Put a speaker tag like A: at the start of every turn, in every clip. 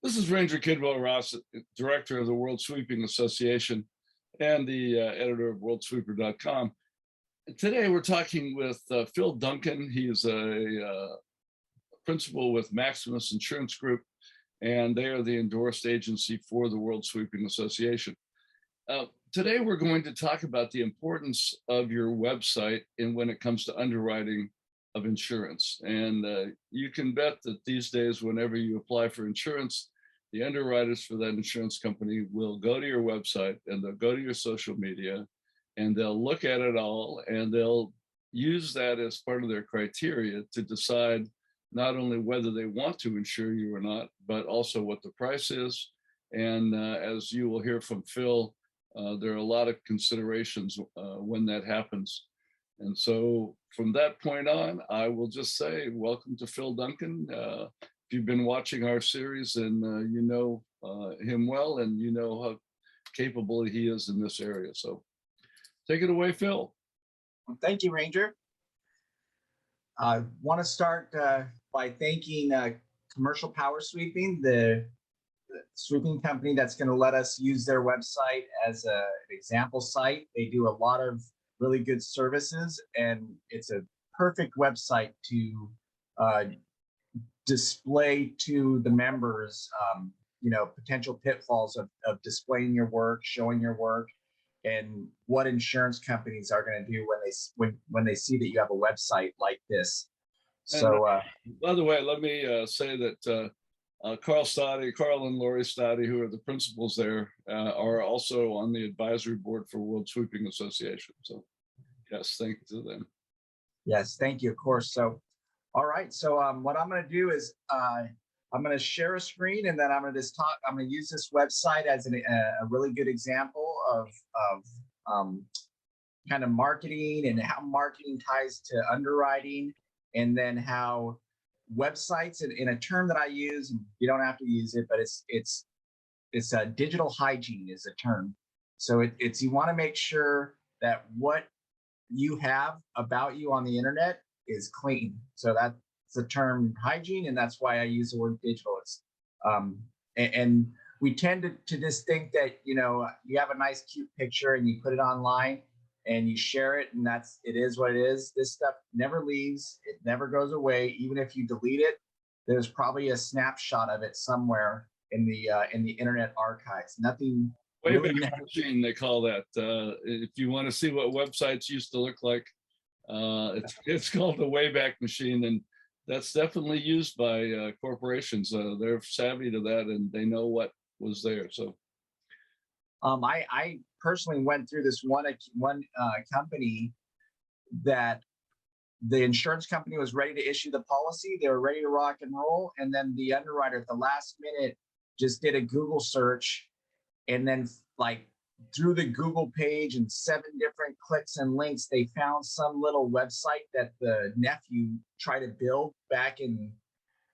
A: This is Ranger Kidwell Ross, Director of the World Sweeping Association and the editor of worldsweeper.com. Today we're talking with Phil Duncan. He is a principal with Maximus Insurance Group, and they are the endorsed agency for the World Sweeping Association. Today we're going to talk about the importance of your website when it comes to underwriting of insurance. And you can bet that these days, whenever you apply for insurance, the underwriters for that insurance company will go to your website and they'll go to your social media and they'll look at it all and they'll use that as part of their criteria to decide not only whether they want to insure you or not, but also what the price is. And as you will hear from Phil, there are a lot of considerations when that happens. And so from that point on, I will just say, welcome to Phil Duncan. If you've been watching our series and you know him well and you know how capable he is in this area. So take it away, Phil.
B: Well, thank you, Ranger. I want to start by thanking Commercial Power Sweeping, the sweeping company that's going to let us use their website as an example site. They do a lot of really good services, and it's a perfect website to display to the members, potential pitfalls of displaying your work, showing your work, and what insurance companies are going to do when they see that you have a website like this. So,
A: by the way, let me say that Carl and Lori Stoddy, who are the principals there, are also on the advisory board for World Sweeping Association. So, yes, thank you to them.
B: Yes, thank you, of course. So, all right. So, what I'm going to do is I'm going to share a screen, and then I'm going to I'm going to use this website as a really good example of kind of marketing and how marketing ties to underwriting, and then how websites, in a term that I use, and you don't have to use it, but it's digital hygiene is a term. So it's you want to make sure that what you have about you on the internet is clean. So that's the term hygiene, and that's why I use the word digital. It's and we tend to just think that you have a nice cute picture and you put it online and you share it, and it is what it is. This stuff never leaves, it never goes away. Even if you delete it, there's probably a snapshot of it somewhere in the internet archives. Nothing
A: Wayback Machine, they call that. If you want to see what websites used to look like, it's called the Wayback Machine, and that's definitely used by corporations. They're savvy to that, and they know what was there. So,
B: I personally went through this one company that the insurance company was ready to issue the policy. They were ready to rock and roll, and then the underwriter at the last minute just did a Google search, and then through the Google page and 7 different clicks and links, they found some little website that the nephew tried to build back in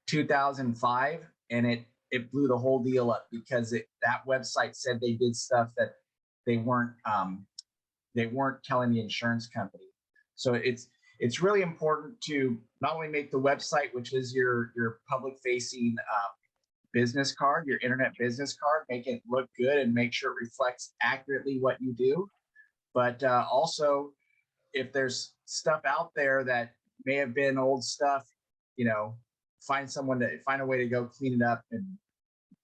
B: 2005, and it blew the whole deal up because that website said they did stuff that they weren't telling the insurance company. So it's really important to not only make the website, which is your public facing business card, your internet business card, make it look good and make sure it reflects accurately what you do. But also, if there's stuff out there that may have been old stuff, find a way to go clean it up and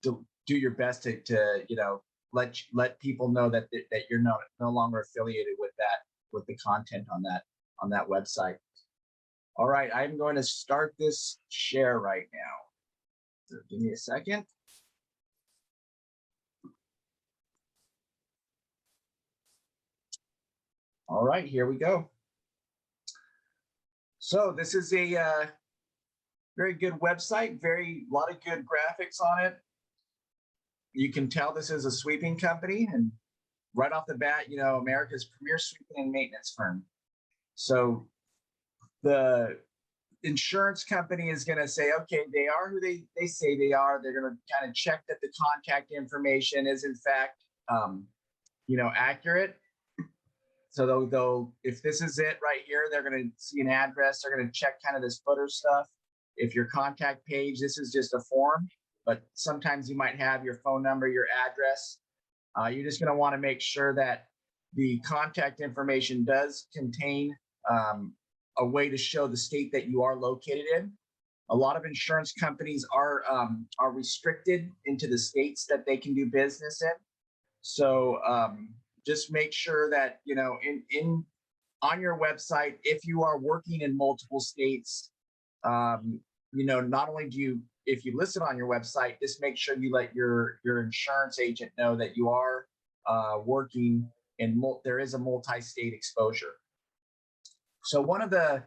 B: do your best to let people know that you're no longer affiliated with the content on that website. All right, I'm going to start this share right now. So give me a second. All right, here we go. So this is a very good website, a lot of good graphics on it. You can tell this is a sweeping company, and right off the bat, America's premier sweeping and maintenance firm. So the insurance company is going to say, okay, they are who they say they are. They're going to kind of check that the contact information is in fact, accurate. So they'll if this is it right here, they're going to see an address. They're going to check kind of this footer stuff. If your contact page, this is just a form, but sometimes you might have your phone number, your address. You're just going to want to make sure that the contact information does contain a way to show the state that you are located in. A lot of insurance companies are restricted into the states that they can do business in. So just make sure that, you know, on your website, if you are working in multiple states, you know, not only do you, if you list it on your website, just make sure you let your insurance agent know that you are working in, there is a multi-state exposure. So one of the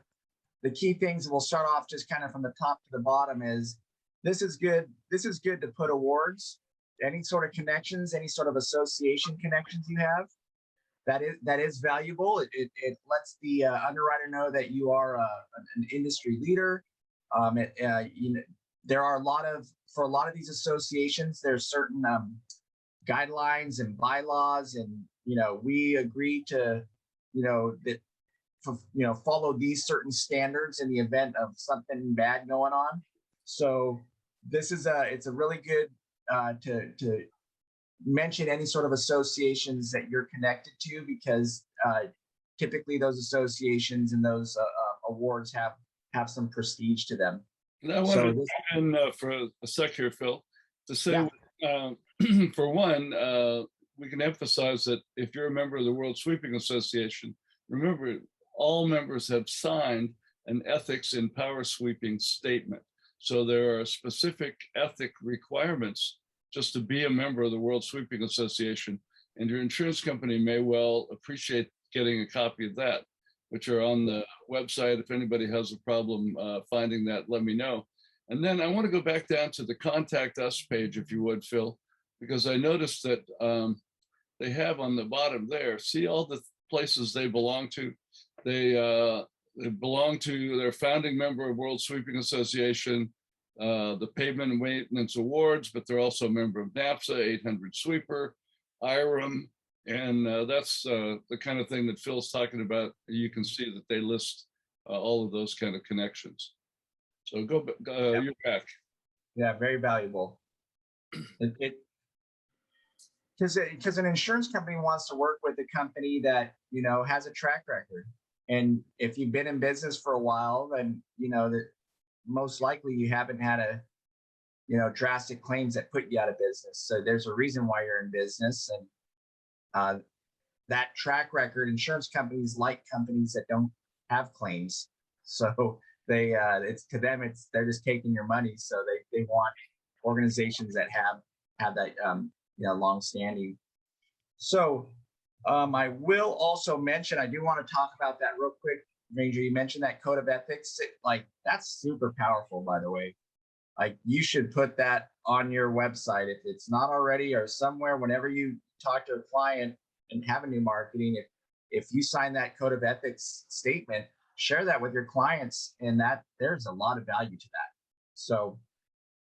B: key things, we'll start off just kind of from the top to the bottom, is this is good. This is good to put awards, any sort of connections, any sort of association connections you have. That is valuable. It lets the underwriter know that you are an industry leader. You know, there are for a lot of these associations, there's certain guidelines and bylaws, and you know, we agree to, you know, that, you know, follow these certain standards in the event of something bad going on. So this is it's a really good to mention any sort of associations that you're connected to, because typically those associations and those awards have some prestige to them.
A: And I want to jump in for a sec here, Phil, to say, for one, we can emphasize that if you're a member of the World Sweeping Association, remember, all members have signed an ethics in power sweeping statement. So there are specific ethic requirements just to be a member of the World Sweeping Association. And your insurance company may well appreciate getting a copy of that, which are on the website. If anybody has a problem finding that, let me know. And then I want to go back down to the Contact Us page, if you would, Phil, because I noticed that they have on the bottom there, see all the places they belong to. They belong to their founding member of World Sweeping Association, the Pavement and Maintenance Awards, but they're also a member of NAPSA, 800 Sweeper, IRM, and that's the kind of thing that Phil's talking about. You can see that they list all of those kind of connections. So you're back.
B: Yeah, very valuable. Because an insurance company wants to work with a company that, you know, has a track record. And if you've been in business for a while, then, you know, that most likely you haven't had you know, drastic claims that put you out of business. So there's a reason why you're in business. And that track record, insurance companies like companies that don't have claims. So they, it's to them, they're just taking your money. So they want organizations that have that, you know, long-standing. So I will also mention, I do want to talk about that real quick, Ranger. You mentioned that code of ethics. Like, that's super powerful, by the way. Like, you should put that on your website if it's not already, or somewhere. Whenever you talk to a client and have a new marketing, if you sign that code of ethics statement, share that with your clients, and that there's a lot of value to that. So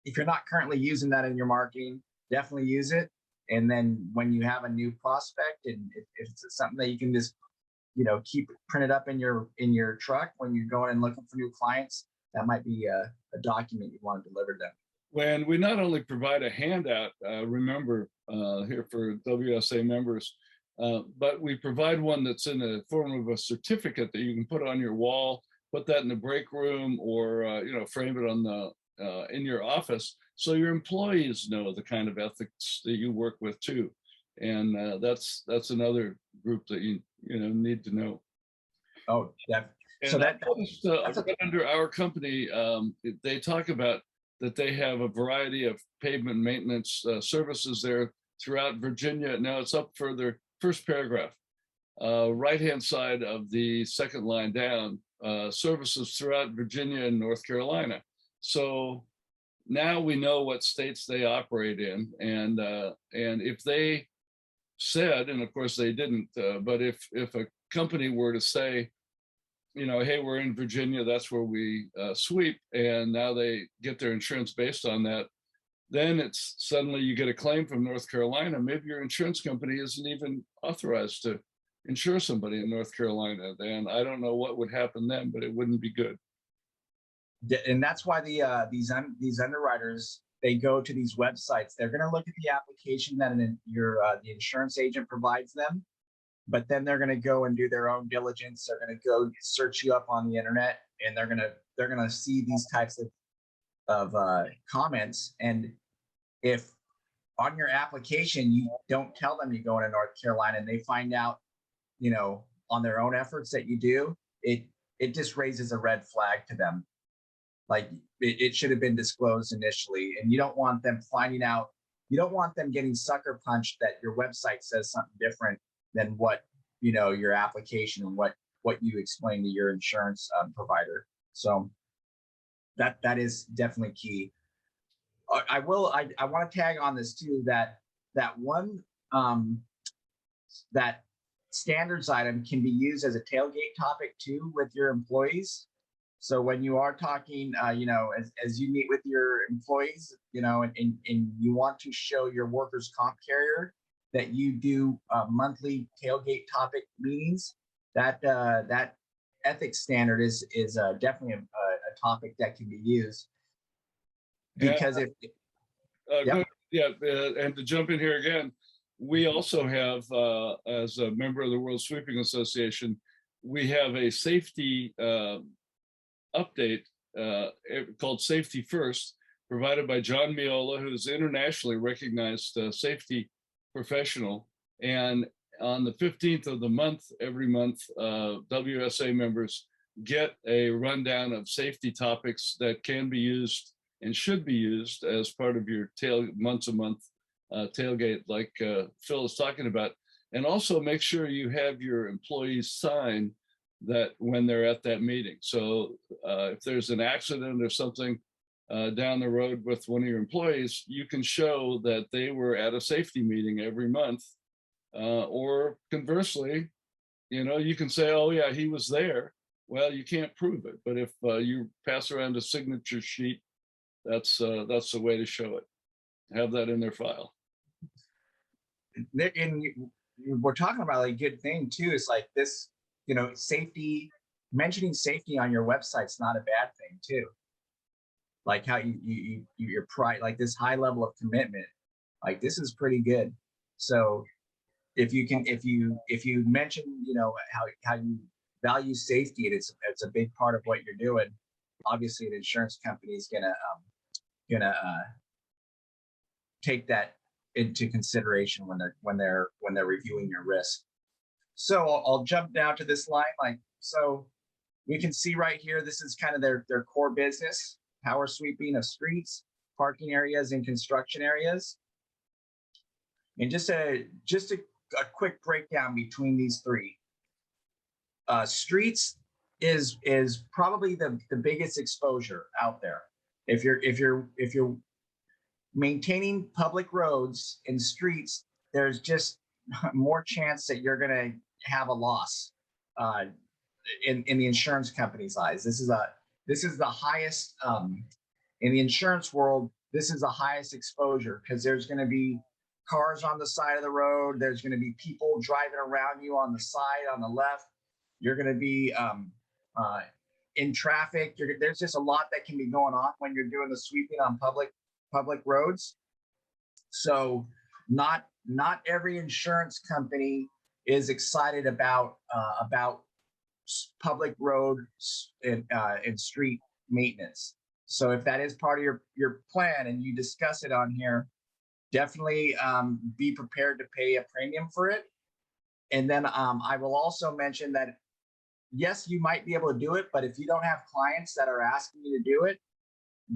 B: if you're not currently using that in your marketing, definitely use it. And then when you have a new prospect, and if it's something that you can just, you know, keep printed up in your truck when you're going and looking for new clients, that might be a document you want to deliver to them.
A: When we not only provide a handout, remember, here for WSA members, but we provide one that's in the form of a certificate that you can put on your wall, put that in the break room, or you know, frame it on the in your office, so your employees know the kind of ethics that you work with too. And that's another group that you know need to know.
B: Oh, yeah.
A: And
B: so that
A: that's under our company, they talk about that they have a variety of pavement maintenance services there throughout Virginia. Now it's up further, first paragraph, right-hand side of the second line down, services throughout Virginia and North Carolina. So now we know what states they operate in, and if they said, and of course they didn't, but if a company were to say, you know, hey, we're in Virginia, that's where we sweep, and now they get their insurance based on that, then it's suddenly you get a claim from North Carolina. Maybe your insurance company isn't even authorized to insure somebody in North Carolina. Then I don't know what would happen then, but it wouldn't be good.
B: And that's why these underwriters they go to these websites, they're going to look at the application that the insurance agent provides them, but then they're going to go and do their own diligence. They're going to go search you up on the internet, and they're going to see these types of comments. And if on your application you don't tell them you're going to North Carolina, and they find out, on their own efforts that you do, it just raises a red flag to them. Like it should have been disclosed initially, and you don't want them finding out. You don't want them getting sucker punched that your website says something different than what your application and what you explain to your insurance provider. So that is definitely key. I want to tag on this too, that one that standards item can be used as a tailgate topic too with your employees. So when you are talking, as you meet with your employees, and you want to show your workers' comp carrier that you do monthly tailgate topic meetings, that ethics standard is definitely a topic that can be used. Because
A: and to jump in here again, we also have, as a member of the World Sweeping Association, we have a safety update called Safety First, provided by John Miola, who's internationally recognized safety professional. And on the 15th of the month, every month, WSA members get a rundown of safety topics that can be used and should be used as part of your once-a-month tailgate, like Phil is talking about. And also make sure you have your employees sign that when they're at that meeting. So if there's an accident or something down the road with one of your employees, you can show that they were at a safety meeting every month. Or conversely, you can say, oh yeah, he was there. Well, you can't prove it, but if you pass around a signature sheet, that's the way to show it. Have that in their file.
B: And we're talking about a good thing too. It's like this, safety, mentioning safety on your website's not a bad thing too. Like how your pride, like this high level of commitment, like this is pretty good. So if you mention, how you value safety, and it's a big part of what you're doing. Obviously, an insurance company is gonna take that into consideration when they're reviewing your risk. So I'll jump down to this line. So we can see right here, this is kind of their core business: power sweeping of streets, parking areas, and construction areas. And just a quick breakdown between these three. Streets is probably the biggest exposure out there. If you're maintaining public roads and streets, there's just more chance that you're going to have a loss in the insurance company's eyes. This is the highest in the insurance world. This is the highest exposure because there's going to be cars on the side of the road. There's going to be people driving around you on the side, on the left. You're going to be in traffic. There's just a lot that can be going on when you're doing the sweeping on public roads. So not every insurance company is excited about public roads and street maintenance. So if that is part of your plan and you discuss it on here, definitely be prepared to pay a premium for it. And then I will also mention that, yes, you might be able to do it, but if you don't have clients that are asking you to do it,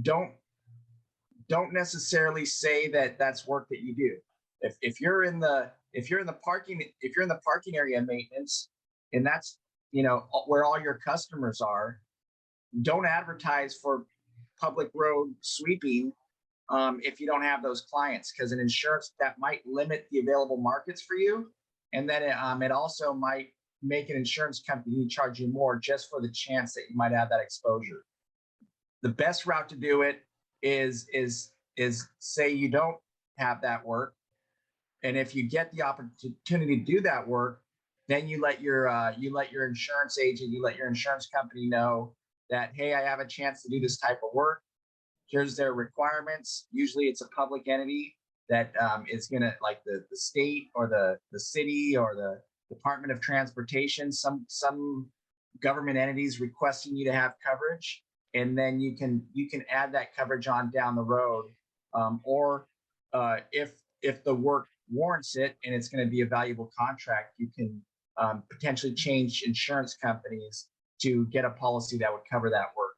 B: don't necessarily say that that's work that you do. If you're in the parking area maintenance, and that's where all your customers are, don't advertise for public road sweeping if you don't have those clients, because an insurance that might limit the available markets for you, and then it also might make an insurance company charge you more just for the chance that you might have that exposure. The best route to do it is say you don't have that work, and if you get the opportunity to do that work, then you let your insurance agent, you let your insurance company know that, hey, I have a chance to do this type of work. Here's their requirements. Usually it's a public entity that is going to, like the state or the city or the Department of Transportation, some government entities requesting you to have coverage, and then you can add that coverage on down the road, or if the work warrants it and it's going to be a valuable contract, you can potentially change insurance companies to get a policy that would cover that work.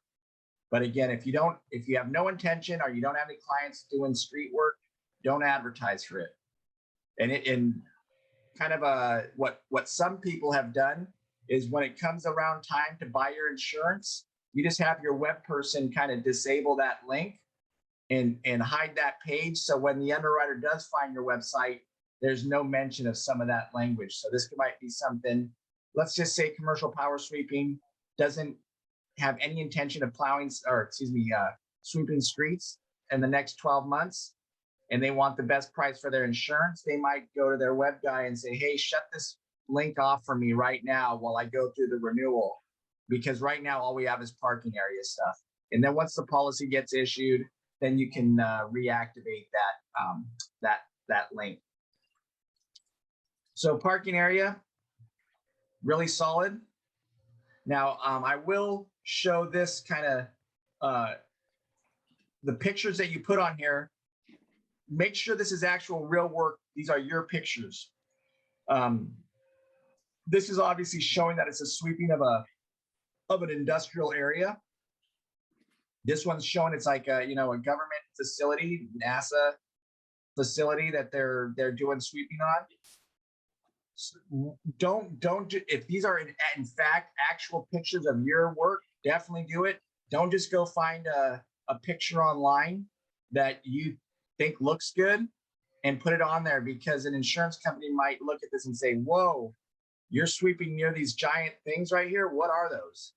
B: But again, if you have no intention or you don't have any clients doing street work, don't advertise for it. And kind of what some people have done is when it comes around time to buy your insurance, you just have your web person kind of disable that link and hide that page. So when the underwriter does find your website, there's no mention of some of that language. So this might be something, let's just say commercial power sweeping doesn't have any intention of sweeping streets in the next 12 months, and they want the best price for their insurance. They might go to their web guy and say, hey, shut this link off for me right now while I go through the renewal, because right now all we have is parking area stuff. And then once the policy gets issued, then you can reactivate that link. So parking area, really solid. Now I will show this kind of the pictures that you put on here. Make sure this is actual real work. These are your pictures. This is obviously showing that it's a sweeping of an industrial area. This one's showing it's like a government facility, NASA facility that they're doing sweeping on. Don't if these are in fact actual pictures of your work, definitely do it. Don't just go find a picture online that you think looks good and put it on there, because an insurance company might look at this and say, whoa, you're sweeping near these giant things right here. What are those?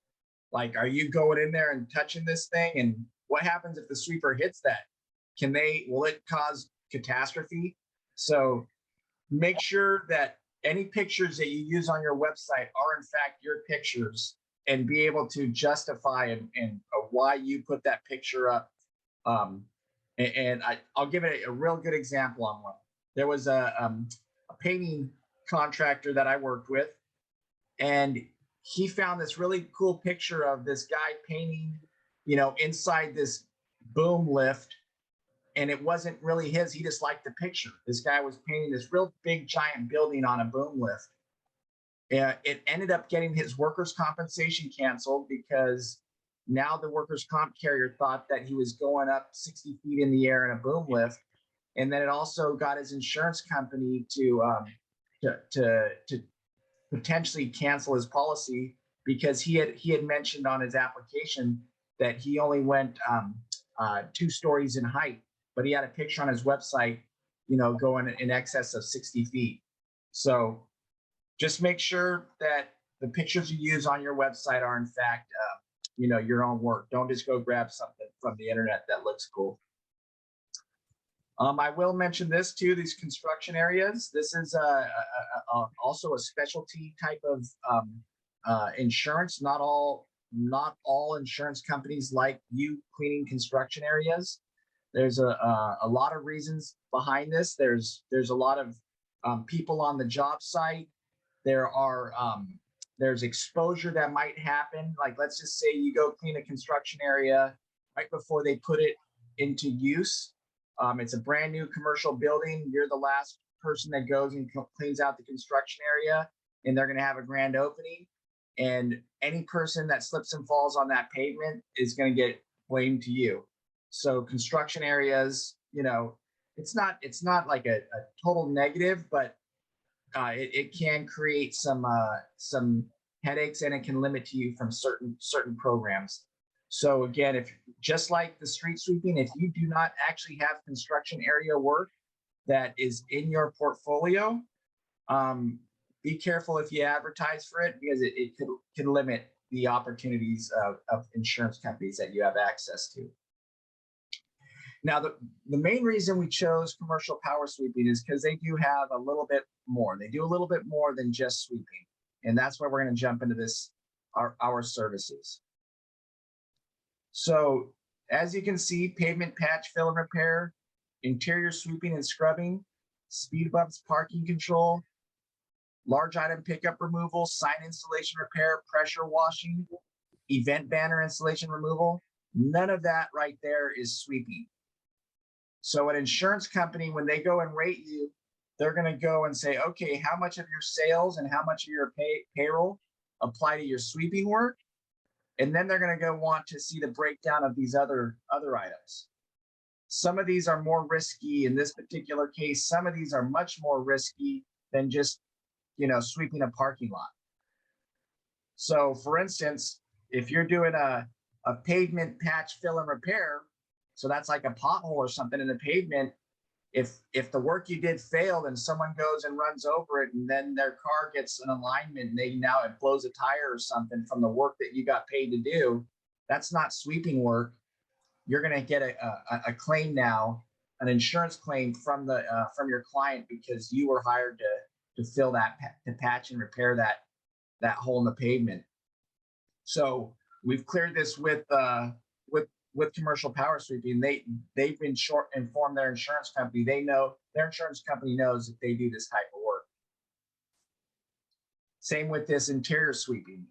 B: Like, are you going in there and touching this thing? And what happens if the sweeper hits that? Will it cause catastrophe? So make sure that any pictures that you use on your website are in fact your pictures, and be able to justify and why you put that picture up. And I'll give it a real good example on one. There was a painting contractor that I worked with, and he found this really cool picture of this guy painting, inside this boom lift, and it wasn't really his. He just liked the picture. This guy was painting this real big giant building on a boom lift. It ended up getting his workers' compensation canceled, because now the workers' comp carrier thought that he was going up 60 feet in the air in a boom lift. And then it also got his insurance company to potentially cancel his policy, because he had mentioned on his application that he only went 2 stories in height, but he had a picture on his website, going in excess of 60 feet. So just make sure that the pictures you use on your website are in fact, your own work. Don't just go grab something from the internet that looks cool. I will mention this too, these construction areas. This is also a specialty type of insurance. Not all insurance companies like you cleaning construction areas. There's a lot of reasons behind this. There's a lot of people on the job site. There's exposure that might happen. Like, let's just say you go clean a construction area right before they put it into use. It's a brand new commercial building. You're the last person that goes and cleans out the construction area, and they're going to have a grand opening. And any person that slips and falls on that pavement is going to get blamed to you. So construction areas, it's not like a total negative, but it can create some headaches, and it can limit you from certain programs. So again, if just like the street sweeping, if you do not actually have construction area work that is in your portfolio, be careful if you advertise for it, because it can limit the opportunities of insurance companies that you have access to. Now, the main reason we chose commercial power sweeping is because they do have a little bit more. They do a little bit more than just sweeping. And that's why we're going to jump into this, our services. So as you can see, pavement patch, fill and repair, interior sweeping and scrubbing, speed bumps, parking control, large item pickup removal, sign installation repair, pressure washing, event banner installation removal. None of that right there is sweeping. So an insurance company, when they go and rate you, they're going to go and say, okay, how much of your sales and how much of your payroll apply to your sweeping work? And then they're going to go want to see the breakdown of these other items. Some of these are more risky in this particular case. Some of these are much more risky than just, sweeping a parking lot. So for instance, if you're doing a pavement patch, fill and repair, so that's like a pothole or something in the pavement, if the work you did failed and someone goes and runs over it and then their car gets an alignment and it blows a tire or something from the work that you got paid to do, that's not sweeping work. You're going to get a claim now, an insurance claim from your client because you were hired to fill that, to patch and repair that hole in the pavement. So we've cleared this with commercial power sweeping. They've been informed their insurance company. They know their insurance company knows if they do this type of work. Same with this interior sweeping.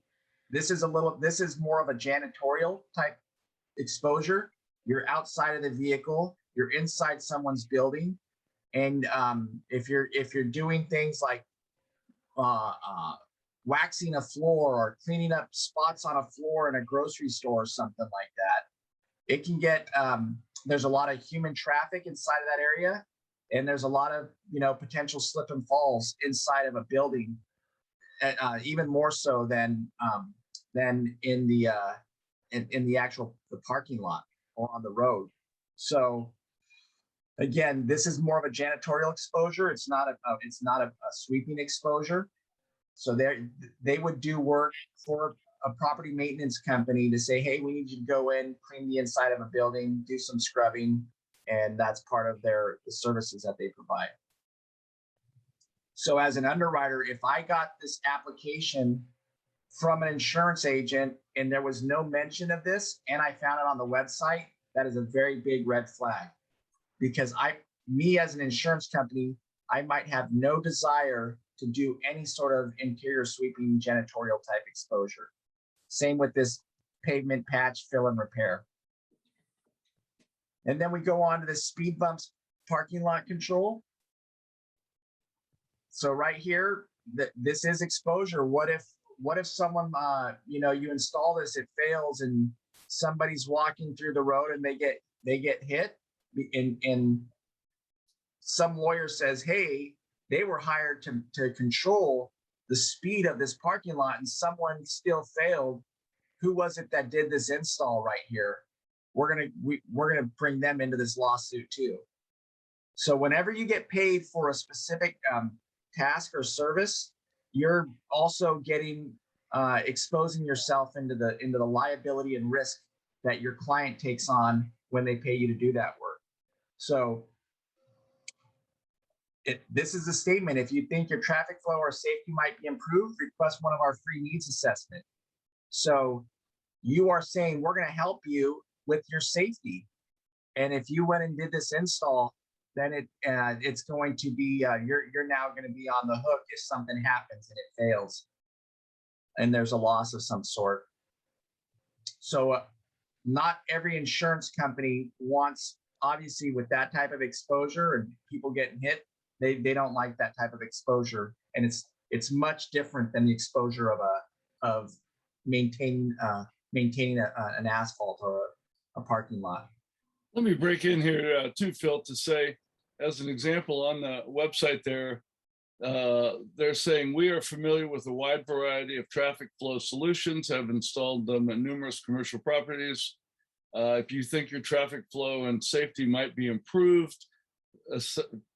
B: This is more of a janitorial type exposure. You're outside of the vehicle, you're inside someone's building. And if you're doing things like waxing a floor or cleaning up spots on a floor in a grocery store or something like that, it can get, there's a lot of human traffic inside of that area. And there's a lot of, potential slip and falls inside of a building, even more so than in the actual parking lot or on the road. So again, this is more of a janitorial exposure. It's not a sweeping exposure. So they would do work for a property maintenance company to say, hey, we need you to go in, clean the inside of a building, do some scrubbing, and that's part of the services that they provide. So as an underwriter, if I got this application from an insurance agent and there was no mention of this and I found it on the website, that is a very big red flag, because me as an insurance company, I might have no desire to do any sort of interior sweeping janitorial type exposure. Same with this pavement patch, fill and repair. And then we go on to the speed bumps parking lot control. So right here, this is exposure. What if someone, you install this, it fails, and somebody's walking through the road and they get hit, and some lawyer says, hey, they were hired to control the speed of this parking lot and someone still failed. Who was it that did this install right here? We're gonna bring them into this lawsuit too. So whenever you get paid for a specific task or service, you're also getting exposing yourself into the liability and risk that your client takes on when they pay you to do that work. So this is a statement. If you think your traffic flow or safety might be improved, request one of our free needs assessment. So you are saying we're going to help you with your safety. And if you went and did this install, then it's going to be, you're now going to be on the hook if something happens and it fails and there's a loss of some sort. So not every insurance company wants, obviously with that type of exposure and people getting hit, they don't like that type of exposure. And it's much different than the exposure of maintaining an asphalt or a parking lot.
A: Let me break in here too, Phil, to say, as an example, on the website there, they're saying we are familiar with a wide variety of traffic flow solutions, have installed them at numerous commercial properties. If you think your traffic flow and safety might be improved,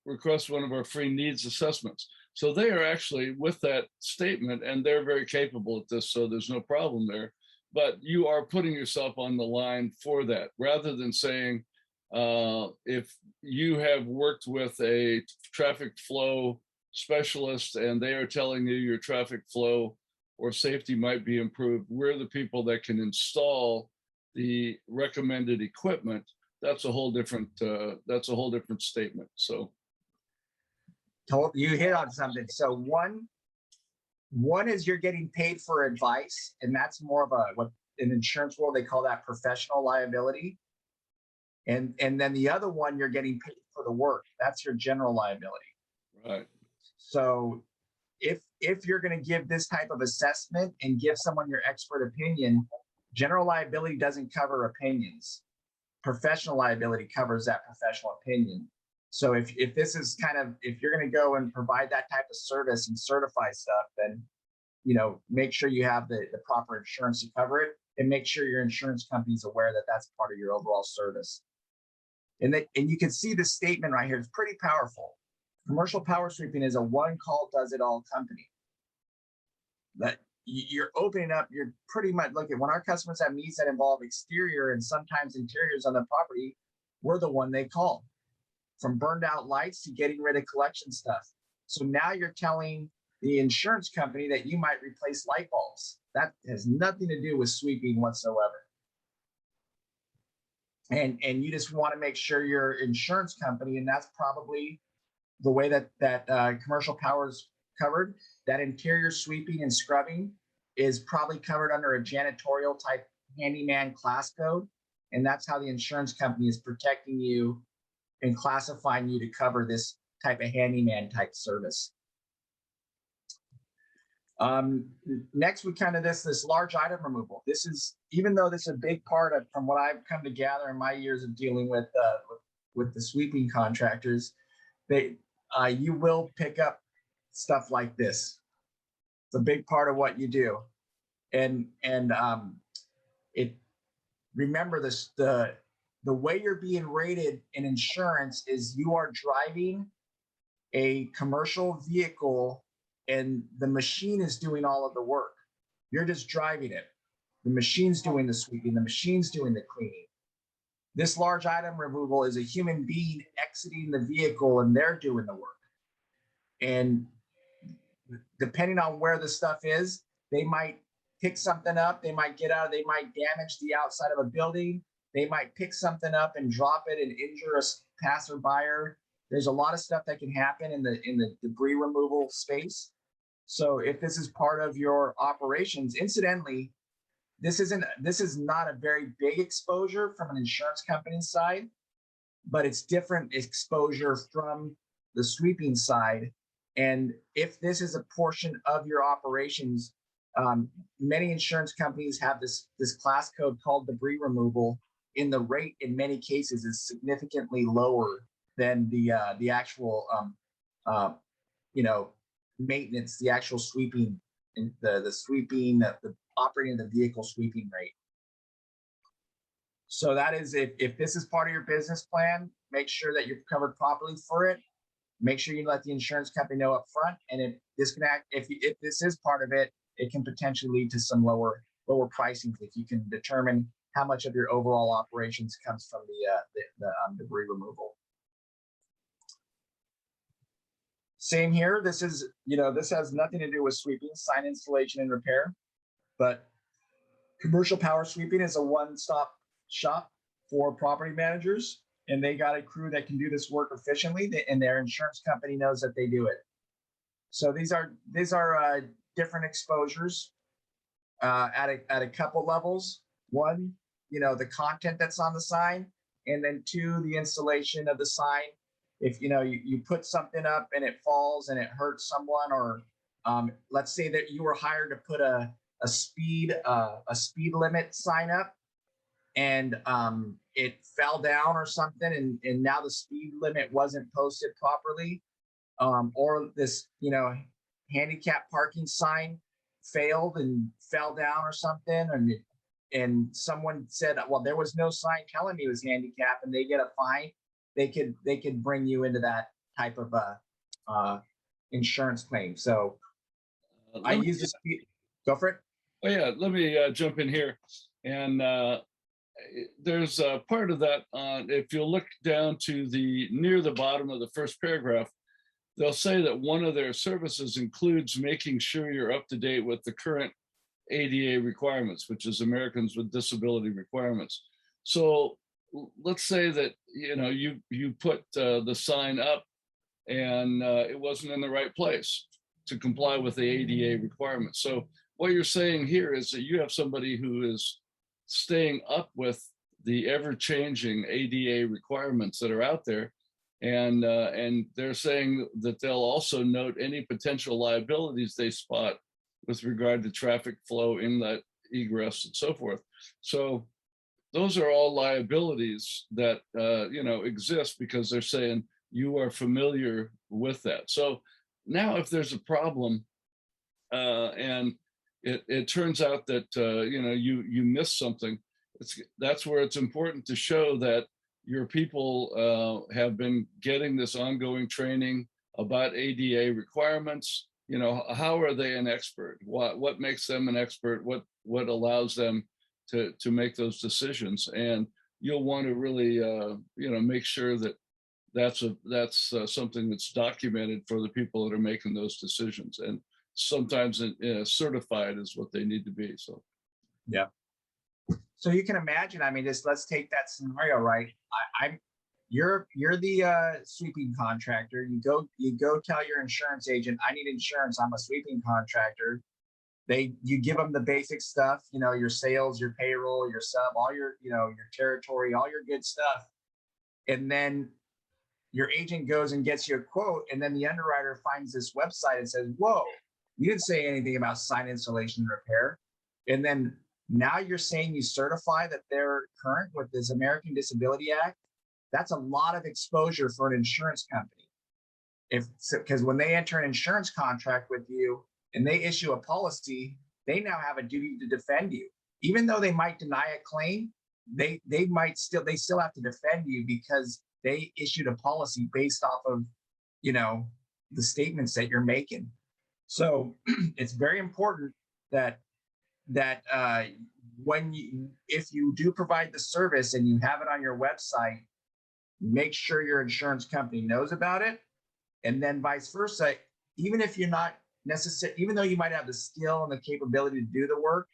A: request one of our free needs assessments. So they are actually with that statement, and they're very capable at this, so there's no problem there. But you are putting yourself on the line for that, rather than saying, if you have worked with a traffic flow specialist and they are telling you your traffic flow or safety might be improved, we're the people that can install the recommended equipment, that's a whole different statement. So
B: You hit on something. So one is you're getting paid for advice, and that's more of what in insurance world they call that professional liability. And then the other one, you're getting paid for the work. That's your general liability.
A: right.
B: So if you're going to give this type of assessment and give someone your expert opinion, general liability doesn't cover opinions. Professional liability covers that professional opinion. So if this is if you're going to go and provide that type of service and certify stuff, then make sure you have the proper insurance to cover it, and make sure your insurance company is aware that that's part of your overall service. And you can see the statement right here. It's pretty powerful. Commercial power sweeping is a one call does it all company. That you're opening up, you're pretty much looking when our customers have needs that involve exterior and sometimes interiors on the property, we're the one they call. From burned out lights to getting rid of collection stuff. So now you're telling the insurance company that you might replace light bulbs. That has nothing to do with sweeping whatsoever. And you just want to make sure your insurance company, and that's probably the way that commercial power is covered, that interior sweeping and scrubbing is probably covered under a janitorial type handyman class code. And that's how the insurance company is protecting you and classifying you to cover this type of handyman type service. Next, we this large item removal. This is, even though this is a big part of, from what I've come to gather in my years of dealing with the sweeping contractors, you will pick up stuff like this. It's a big part of what you do. And remember this, the way you're being rated in insurance is you are driving a commercial vehicle and the machine is doing all of the work. You're just driving it. The machine's doing the sweeping, the machine's doing the cleaning. This large item removal is a human being exiting the vehicle and they're doing the work. And depending on where the stuff is, they might pick something up, they might get out, they might damage the outside of a building, they might pick something up and drop it and injure a passerby. There's a lot of stuff that can happen in the debris removal space. So if this is part of your operations, incidentally, this is not a very big exposure from an insurance company's side, but it's different exposure from the sweeping side. And if this is a portion of your operations, many insurance companies have this class code called debris removal, and the rate in many cases is significantly lower than the actual maintenance, the actual sweeping, and the sweeping, the operating the vehicle sweeping rate. So that is, if this is part of your business plan, make sure that you're covered properly for it. Make sure you let the insurance company know up front. And if this is part of it, it can potentially lead to some lower pricing if you can determine how much of your overall operations comes from the debris removal. Same here. This has nothing to do with sweeping, sign installation and repair, but commercial power sweeping is a one-stop shop for property managers, and they got a crew that can do this work efficiently, and their insurance company knows that they do it. So these are different exposures at a couple levels. One, the content that's on the sign, and then two, the installation of the sign. If you put something up and it falls and it hurts someone, or let's say that you were hired to put a speed limit sign up, and it fell down or something, and now the speed limit wasn't posted properly, or this handicap parking sign failed and fell down or something, and someone said, well, there was no sign telling me it was handicapped, and they get a fine. They could bring you into that type of insurance claim. So I use this. Go for it.
A: Oh yeah, let me jump in here. And there's a part of that. If you look down to near the bottom of the first paragraph, they'll say that one of their services includes making sure you're up to date with the current ADA requirements, which is Americans with Disability Requirements. So let's say that you put the sign up and it wasn't in the right place to comply with the ADA requirements. So what you're saying here is that you have somebody who is staying up with the ever-changing ADA requirements that are out there, and they're saying that they'll also note any potential liabilities they spot with regard to traffic flow, inlet, egress, and so forth. So those are all liabilities that exist because they're saying you are familiar with that. So now if there's a problem and it turns out that you missed something, that's where it's important to show that your people have been getting this ongoing training about ADA requirements. How are they an expert? What makes them an expert? What allows them to make those decisions? And you'll want to really make sure that that's something that's documented for the people that are making those decisions. And sometimes certified is what they need to be. So
B: yeah. So you can imagine, I mean, let's take that scenario, right? You're the sweeping contractor. You go tell your insurance agent, I need insurance. I'm a sweeping contractor. You give them the basic stuff, your sales, your payroll, your sub, all your your territory, all your good stuff, and then your agent goes and gets you a quote, and then the underwriter finds this website and says, "Whoa, you didn't say anything about sign installation and repair," and then now you're saying you certify that they're current with this American Disability Act. That's a lot of exposure for an insurance company. Because when they enter an insurance contract with you and they issue a policy, they now have a duty to defend you. Even though they might deny a claim, they still have to defend you because they issued a policy based off of the statements that you're making. So it's very important that if you do provide the service and you have it on your website, make sure your insurance company knows about it. And then vice versa, even if you're not necessary, even though you might have the skill and the capability to do the work,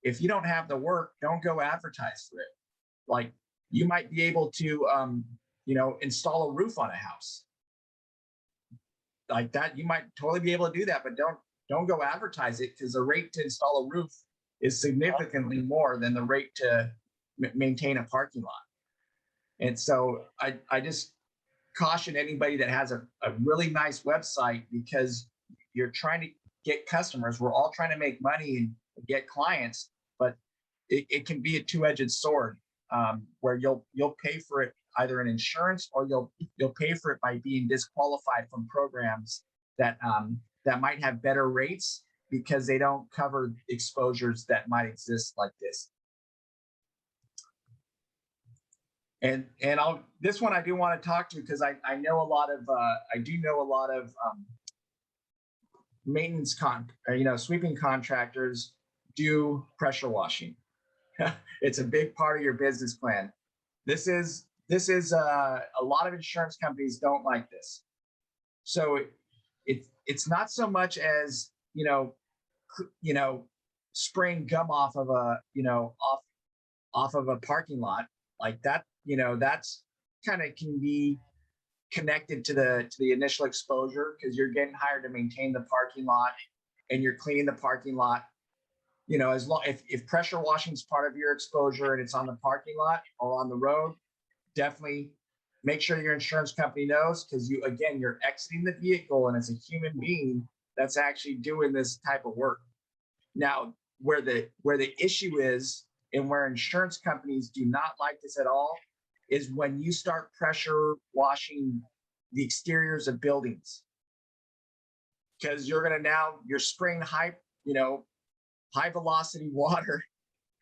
B: if you don't have the work, don't go advertise for it. Like you might be able to install a roof on a house like that. You might totally be able to do that, but don't go advertise it, because the rate to install a roof is significantly more than the rate to maintain a parking lot. And so I just caution anybody that has a really nice website, because you're trying to get customers. We're all trying to make money and get clients, but it can be a two-edged sword, where you'll pay for it either in insurance, or you'll pay for it by being disqualified from programs that might have better rates because they don't cover exposures that might exist like this. And this one I do want to talk to, because I know a lot of maintenance sweeping contractors do pressure washing. It's a big part of your business plan. This is a lot of insurance companies don't like this. So it's not so much as spraying gum off of a parking lot like that. That's kind of can be connected to the initial exposure, because you're getting hired to maintain the parking lot and you're cleaning the parking lot. As long if pressure washing is part of your exposure and it's on the parking lot or on the road, definitely make sure your insurance company knows, because you're exiting the vehicle and it's a human being that's actually doing this type of work. Now, where the issue is, and where insurance companies do not like this at all, is when you start pressure washing the exteriors of buildings, because you're spraying high velocity water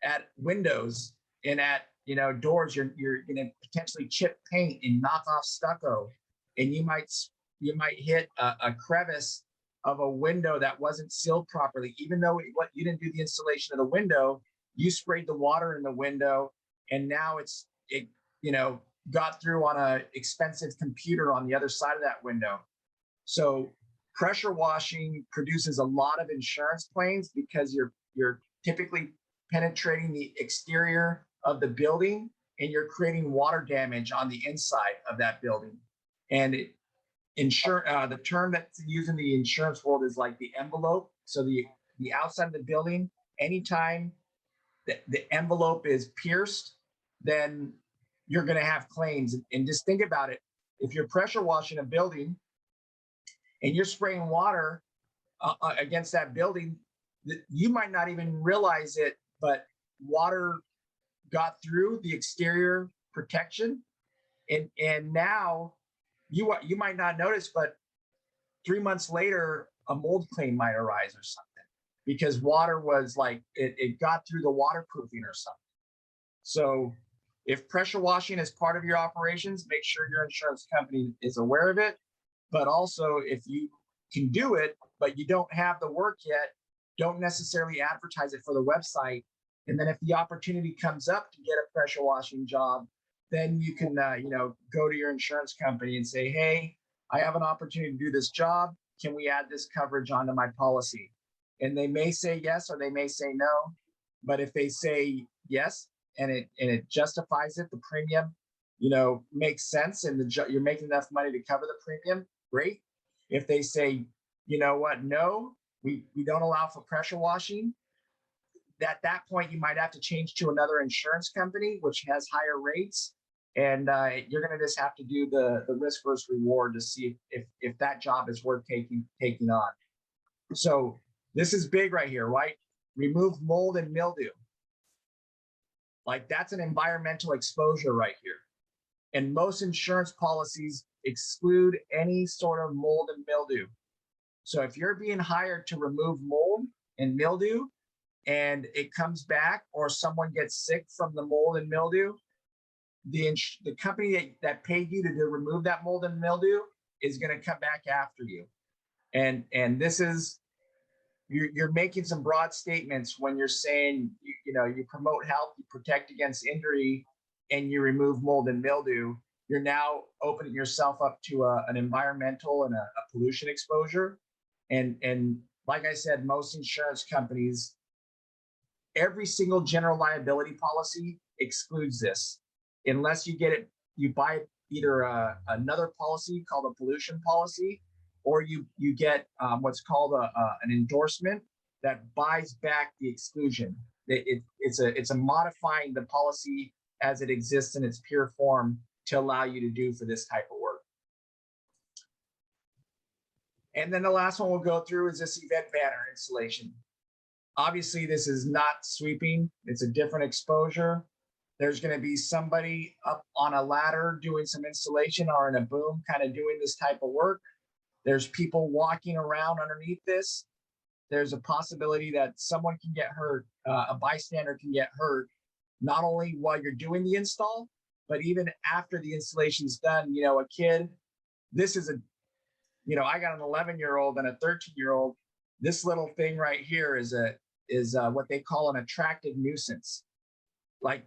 B: at windows and at doors. You're going to potentially chip paint and knock off stucco, and you might hit a crevice of a window that wasn't sealed properly. Even though you didn't do the installation of the window, you sprayed the water in the window, and now it got through on a expensive computer on the other side of that window. So pressure washing produces a lot of insurance claims, because you're typically penetrating the exterior of the building, and you're creating water damage on the inside of that building. And the term that's used in the insurance world is like the envelope. So the outside of the building, anytime the envelope is pierced, then you're going to have claims. And just think about it. If you're pressure washing a building and you're spraying water against that building, you might not even realize it, but water got through the exterior protection. And now you might not notice, but 3 months later, a mold claim might arise or something because water was like, it got through the waterproofing or something. So if pressure washing is part of your operations, make sure your insurance company is aware of it. But also, if you can do it, but you don't have the work yet, don't necessarily advertise it for the website. And then if the opportunity comes up to get a pressure washing job, then you can, go to your insurance company and say, hey, I have an opportunity to do this job. Can we add this coverage onto my policy? And they may say yes, or they may say no. But if they say yes, and it justifies it, the premium, makes sense, and you're making enough money to cover the premium, great. If they say, you know what, no, we don't allow for pressure washing, at that point, you might have to change to another insurance company, which has higher rates. And you're going to just have to do the risk versus reward to see if that job is worth taking on. So this is big right here, right? Remove mold and mildew. Like that's an environmental exposure right here. And most insurance policies exclude any sort of mold and mildew. So if you're being hired to remove mold and mildew and it comes back, or someone gets sick from the mold and mildew, the company that paid you to remove that mold and mildew is going to come back after you. And this is, you're making some broad statements when you're saying, you promote health, you protect against injury, and you remove mold and mildew. You're now opening yourself up to an environmental and a pollution exposure. And like I said, most insurance companies, every single general liability policy excludes this, unless you buy either another policy called a pollution policy, or you get what's called an endorsement that buys back the exclusion. It's a modifying the policy as it exists in its pure form to allow you to do for this type of work. And then the last one we'll go through is this event banner installation. Obviously, this is not sweeping. It's a different exposure. There's going to be somebody up on a ladder doing some installation, or in a boom kind of doing this type of work. There's people walking around underneath this. There's a possibility that someone can get hurt, a bystander can get hurt, not only while you're doing the install, but even after the installation's done. A kid, this is I got an 11-year-old and a 13-year-old. This little thing right here is what they call an attractive nuisance. Like,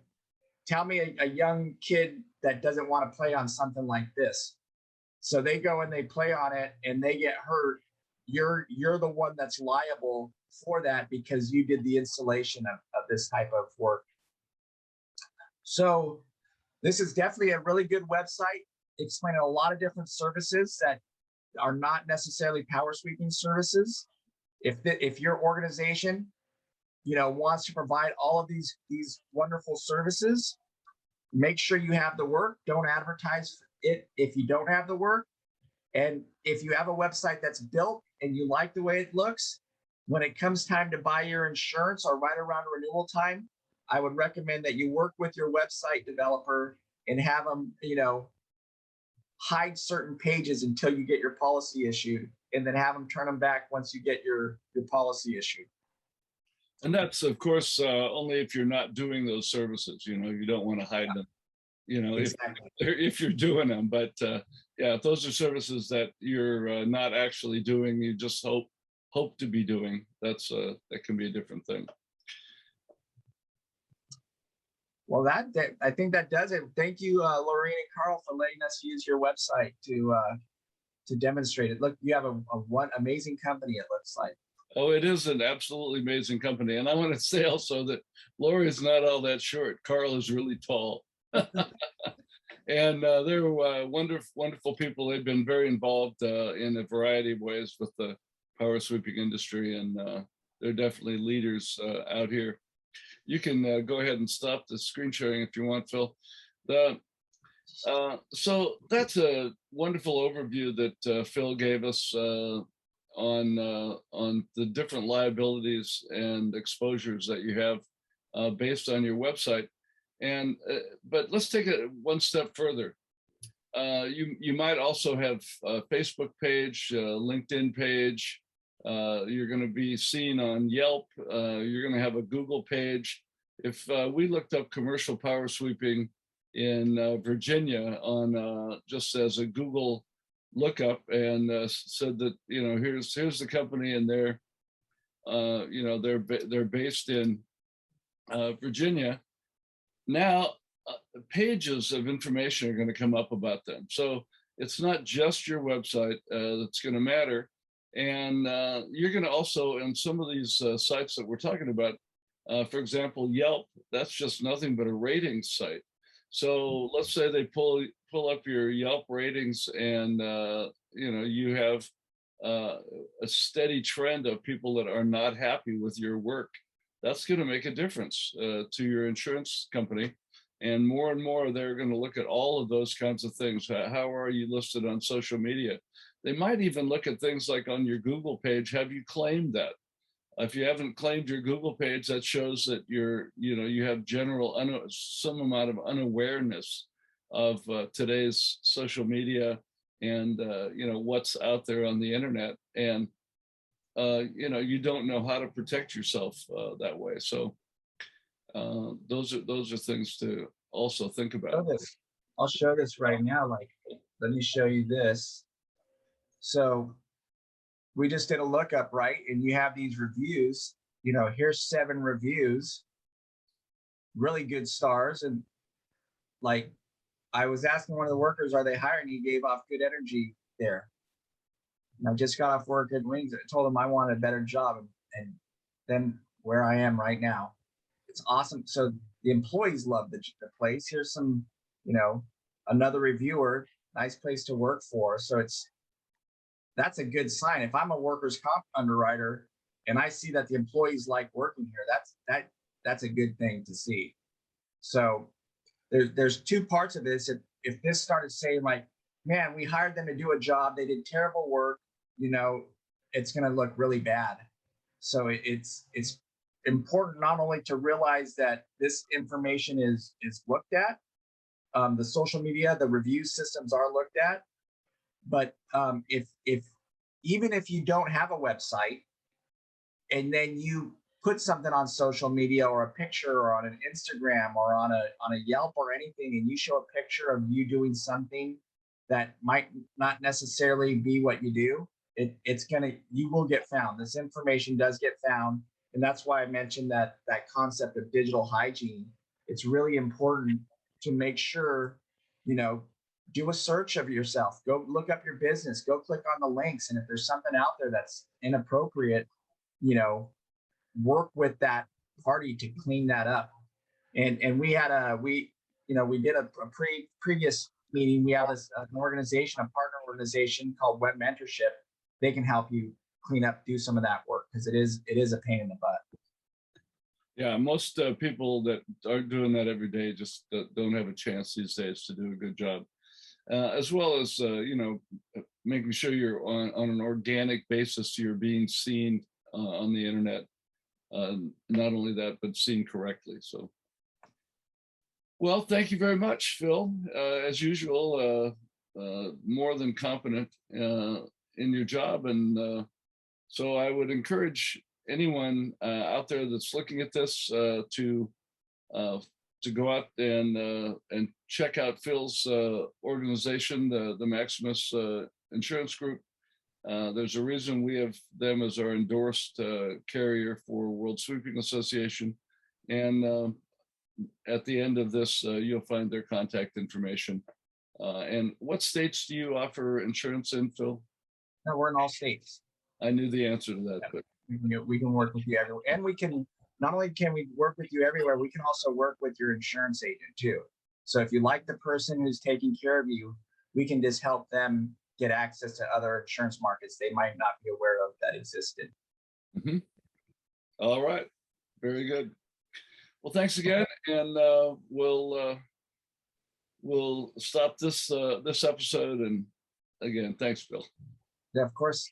B: tell me a young kid that doesn't want to play on something like this. So they go and they play on it and they get hurt. You're the one that's liable for that because you did the installation of this type of work. So this is definitely a really good website explaining a lot of different services that are not necessarily power sweeping services. If your organization, wants to provide all of these wonderful services, make sure you have the work. Don't advertise it if you don't have the work. And if you have a website that's built and you like the way it looks, when it comes time to buy your insurance or right around renewal time, I would recommend that you work with your website developer and have them, hide certain pages until you get your policy issued, and then have them turn them back once you get your policy issued.
A: And that's, of course, only if you're not doing those services. You don't want to hide them,
B: Exactly.
A: if you're doing them. But yeah, if those are services that you're not actually doing, you just hope to be doing, that can be a different thing.
B: Well, I think that does it. Thank you, Lorraine and Carl, for letting us use your website to demonstrate it. Look, you have a one amazing company, it looks like.
A: Oh, it is an absolutely amazing company. And I want to say also that Lori is not all that short. Carl is really tall. And they're wonderful, wonderful people. They've been very involved in a variety of ways with the power sweeping industry, and they're definitely leaders out here. You can go ahead and stop the screen sharing if you want, Phil. The, so that's a wonderful overview that Phil gave us on the different liabilities and exposures that you have based on your website. And but let's take it one step further. You might also have a Facebook page, a LinkedIn page. You're going to be seen on Yelp. You're going to have a Google page. If we looked up commercial power sweeping in Virginia on just as a Google lookup and said that, you know, here's the company, and they're you know, they're based in Virginia. Now pages of information are going to come up about them, so it's not just your website that's going to matter. And you're going to also, in some of these sites that we're talking about, for example, Yelp, that's just nothing but a ratings site. So let's say they pull up your Yelp ratings, and you know, you have a steady trend of people that are not happy with your work. That's going to make a difference to your insurance company. And more, they're going to look at all of those kinds of things. How are you listed on social media? They might even look at things like on your Google page. Have you claimed that? If you haven't claimed your Google page, that shows that you have some amount of unawareness of today's social media and you know, what's out there on the internet. And you know, you don't know how to protect yourself that way. So those are things to also think about.
B: I'll show this right now. Like, let me show you this. So we just did a lookup, right? And you have these reviews. You know, here's 7 reviews, really good stars. And like, I was asking one of the workers, are they hiring? He gave off good energy there. And I just got off work at Wings. I told him I wanted a better job, and then where I am right now. It's awesome. So the employees love the place. Here's some, you know, another reviewer, nice place to work for. So that's a good sign. If I'm a workers' comp underwriter and I see that the employees like working here, that's a good thing to see. So there's 2 parts of this. If this started saying like, man, we hired them to do a job, they did terrible work, you know, it's going to look really bad. So it's important not only to realize that this information is looked at, the social media, the review systems are looked at, but if even if you don't have a website and then you put something on social media or a picture or on an Instagram or on a Yelp or anything, and you show a picture of you doing something that might not necessarily be what you do, you will get found. This information does get found. And that's why I mentioned that concept of digital hygiene. It's really important to make sure, you know, do a search of yourself, go look up your business, go click on the links. And if there's something out there that's inappropriate, you know, work with that party to clean that up. And we did a previous meeting. We have an organization, a partner organization called Web Mentorship. They can help you clean up, do some of that work, because it is a pain in the butt.
A: Yeah, most people that are doing that every day just don't have a chance these days to do a good job. As well as you know, making sure you're on an organic basis, you're being seen on the internet. Not only that, but seen correctly. So, well, thank you very much, Phil. As usual, more than competent in your job, and so I would encourage anyone out there that's looking at this to go out and check out Phil's organization, the Maximus Insurance Group. There's a reason we have them as our endorsed carrier for World Sweeping Association. And at the end of this, you'll find their contact information. And what states do you offer insurance in, Phil?
B: No, we're in all states.
A: I knew the answer to that, but
B: We can work with you everywhere, and we can not only can we work with you everywhere, we can also work with your insurance agent too. So if you like the person who's taking care of you, we can just help them get access to other insurance markets they might not be aware of that existed.
A: Mm-hmm. All right, very good. Well, thanks again, and we'll stop this episode. And again, thanks, Bill.
B: Yeah, of course.